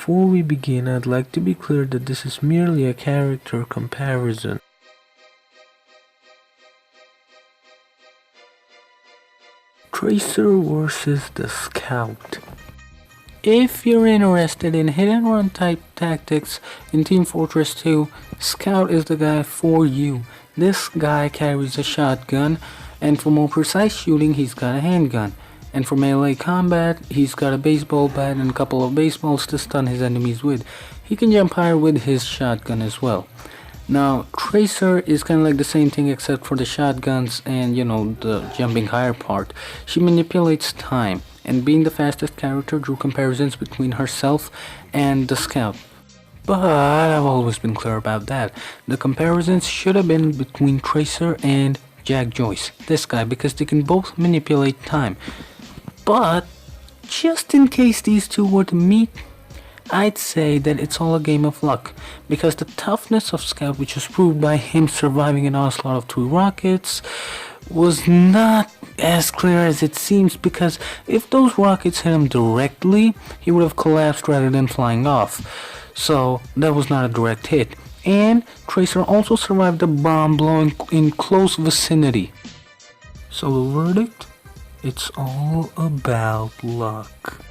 before we begin, I'd like to be clear that this is merely a character comparison. Tracer versus the Scout. If you're interested in hit and run type tactics in Team Fortress 2, Scout is the guy for you. This guy carries a shotgun, and for more precise shooting he's got a handgun. And for melee combat, he's got a baseball bat and a couple of baseballs to stun his enemies with. He can jump higher with his shotgun as well. Now, Tracer is kind of like the same thing except for the shotguns and, the jumping higher part. She manipulates time, and being the fastest character drew comparisons between herself and the Scout. But I've always been clear about that. The comparisons should have been between Tracer and Jack Joyce, this guy, because they can both manipulate time. But just in case these two were to meet, I'd say that it's all a game of luck, because the toughness of Scout, which was proved by him surviving an onslaught of 2 rockets, was not as clear as it seems, because if those rockets hit him directly, he would have collapsed rather than flying off. So that was not a direct hit. And Tracer also survived a bomb blowing in close vicinity. So the verdict? It's all about luck.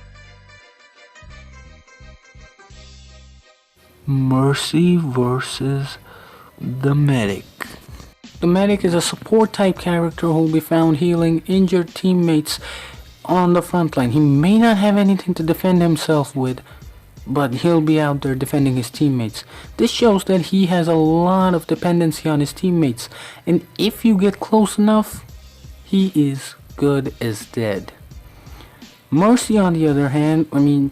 Mercy versus the Medic. The Medic is a support type character who will be found healing injured teammates on the front line. He may not have anything to defend himself with, but he'll be out there defending his teammates. This shows that he has a lot of dependency on his teammates, and if you get close enough, he is good as dead. Mercy, on the other hand,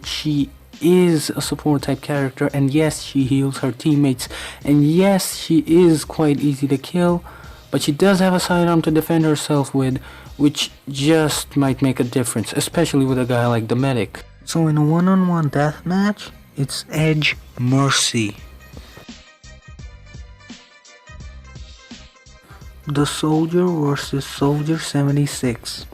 she is a support type character, and yes, she heals her teammates, and yes, she is quite easy to kill, but she does have a sidearm to defend herself with, which just might make a difference, especially with a guy like the Medic. So in a one-on-one deathmatch, it's Edge Mercy. The Soldier versus Soldier 76.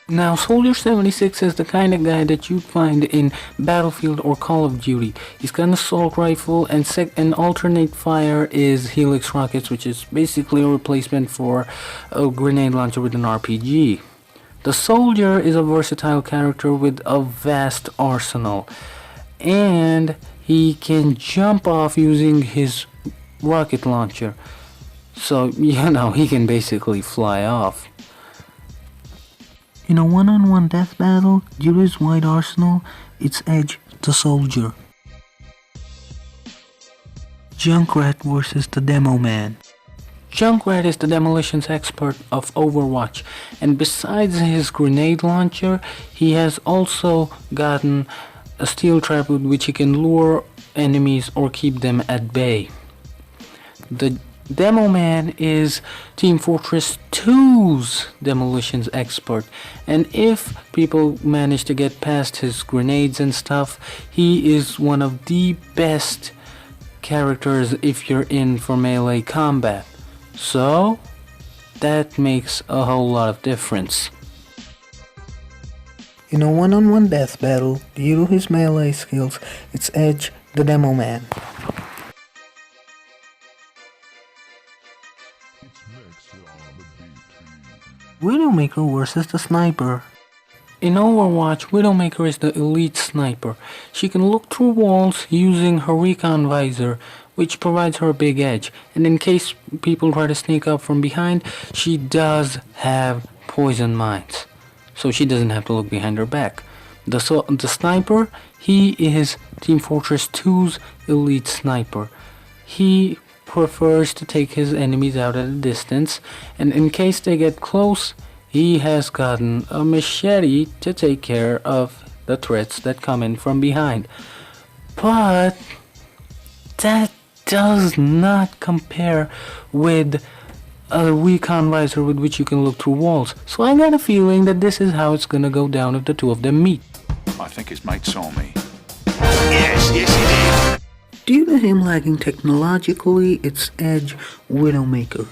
Now, Soldier 76 is the kind of guy that you'd find in Battlefield or Call of Duty. He's got an assault rifle, and alternate fire is Helix rockets, which is basically a replacement for a grenade launcher with an RPG. The Soldier is a versatile character with a vast arsenal, and he can jump off using his rocket launcher. So, he can basically fly off. In a one-on-one death battle, due to his wide arsenal, it's Edge the Soldier. Junkrat versus the Demo Man. Junkrat is the demolitions expert of Overwatch, and besides his grenade launcher, he has also gotten a steel trap with which he can lure enemies or keep them at bay. The Demo Man is Team Fortress 2's demolitions expert, and if people manage to get past his grenades and stuff, he is one of the best characters if you're in for melee combat. So that makes a whole lot of difference. In a one-on-one death battle, due to his melee skills, it's Edge the Demo Man. Widowmaker versus the Sniper. In Overwatch, Widowmaker is the elite sniper. She can look through walls using her recon visor, which provides her a big edge, and in case people try to sneak up from behind, she does have poison mines, so she doesn't have to look behind her back. The Sniper, he is Team Fortress 2's elite sniper. He prefers to take his enemies out at a distance, and in case they get close, he has gotten a machete to take care of the threats that come in from behind. But that does not compare with a recon visor with which you can look through walls. So I got a feeling that this is how it's gonna go down if the two of them meet. I think his mate saw me. Yes, he did. Due to him lagging technologically, it's Edge Widowmaker.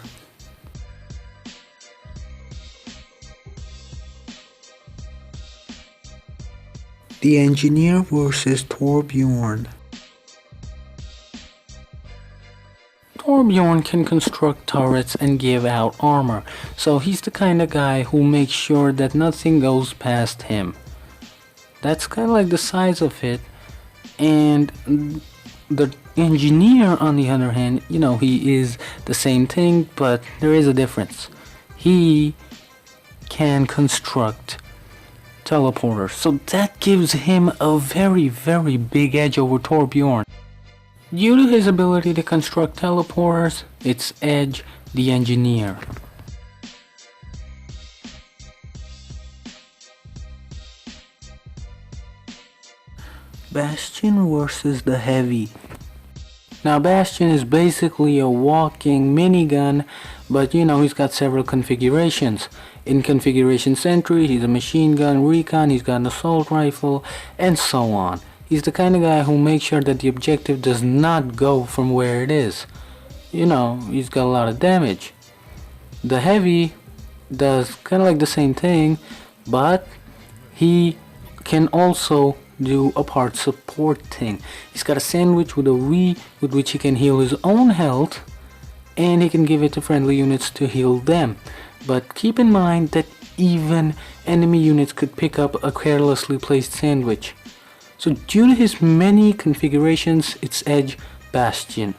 The Engineer versus Torbjorn. Torbjorn can construct turrets and give out armor, so he's the kind of guy who makes sure that nothing goes past him. That's kind of like the size of it. And the engineer, on the other hand, he is the same thing, but there is a difference. He can construct teleporters, so that gives him a very, very big edge over Torbjorn. Due to his ability to construct teleporters, it's Edge the Engineer. Bastion versus the Heavy. Now Bastion is basically a walking minigun, but he's got several configurations. In configuration Sentry, he's a machine gun, recon, he's got an assault rifle, and so on. He's the kind of guy who makes sure that the objective does not go from where it is. He's got a lot of damage. The Heavy does kind of like the same thing, but he can also do a part support thing. He's got a sandwich with a Wii with which he can heal his own health, and he can give it to friendly units to heal them. But keep in mind that even enemy units could pick up a carelessly placed sandwich. So due to his many configurations, it's Edge Bastion.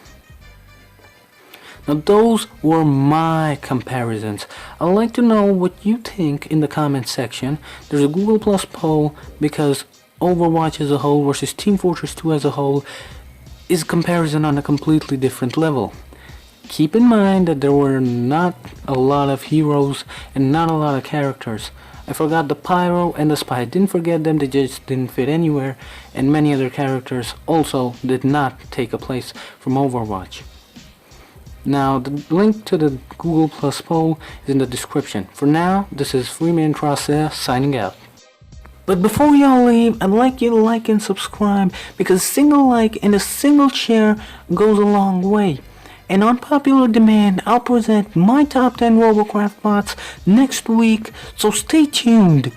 Now those were my comparisons. I'd like to know what you think in the comment section. There's a Google Plus poll because Overwatch as a whole versus Team Fortress 2 as a whole is a comparison on a completely different level. Keep in mind that there were not a lot of heroes and not a lot of characters. I forgot the Pyro and the Spy. I didn't forget them, they just didn't fit anywhere, and many other characters also did not take a place from Overwatch. Now, the link to the Google Plus poll is in the description. For now, this is Freeman Tracé signing out. But before y'all leave, I'd like you to like and subscribe, because a single like and a single share goes a long way. And on popular demand, I'll present my top 10 Robocraft bots next week, so stay tuned.